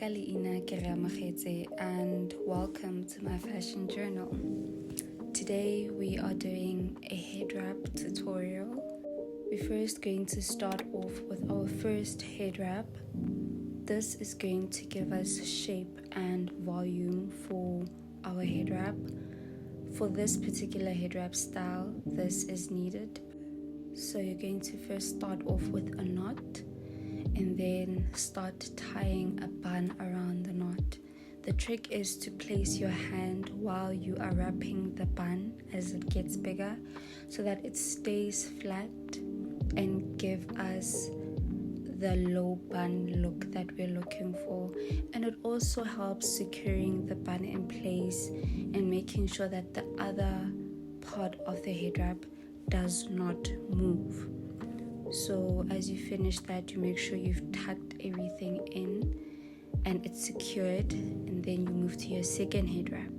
ka leina ke Reamogetse, and welcome to my fashion journal. Today we are doing a head wrap tutorial. We're first going to start off with our first head wrap. This is going to give us shape and volume for our head wrap. For this particular head wrap style, this is needed. So you're going to first start off with a knot and then start tying a bun around the knot. The trick is to place your hand while you are wrapping the bun as it gets bigger so that it stays flat and give us the low bun look that we're looking for. And it also helps securing the bun in place and making sure that the other part of the head wrap does not move. So as you finish that, you make sure you've tucked everything in and it's secured, and then you move to your second head wrap.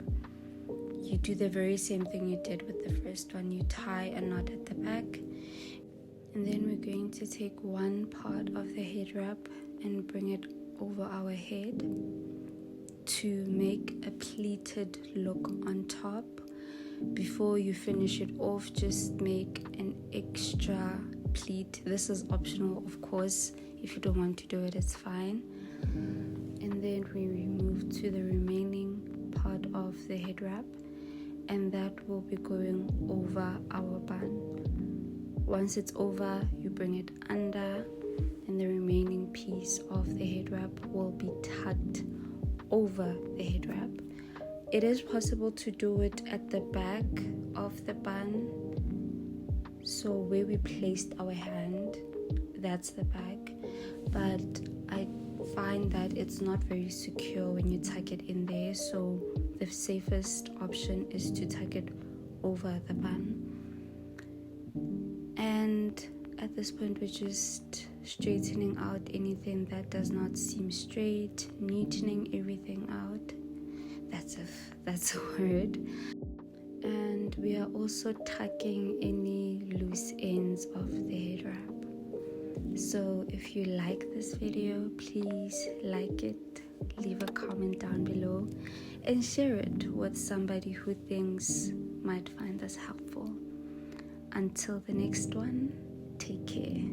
You do the very same thing you did with the first one. You tie a knot at the back, and then we're going to take one part of the head wrap and bring it over our head to make a pleated look on top. Before you finish it off, just make an extra pleat. This is optional, of course. If you don't want to do it, it's fine. And then we move to the remaining part of the head wrap, and that will be going over our bun. Once it's over, you bring it under, and the remaining piece of the head wrap will be tucked over the head wrap. It is possible to do it at the back of the bun. So where we placed our hand, that's the back. But I find that it's not very secure when you tuck it in there. So the safest option is to tuck it over the bun. And at this point, we're just straightening out anything that does not seem straight, neatening everything out. That's a word. And we are also tucking any loose ends of the head wrap. So if you like this video, please like it, leave a comment down below, and share it with somebody who thinks might find this helpful. Until the next one, take care.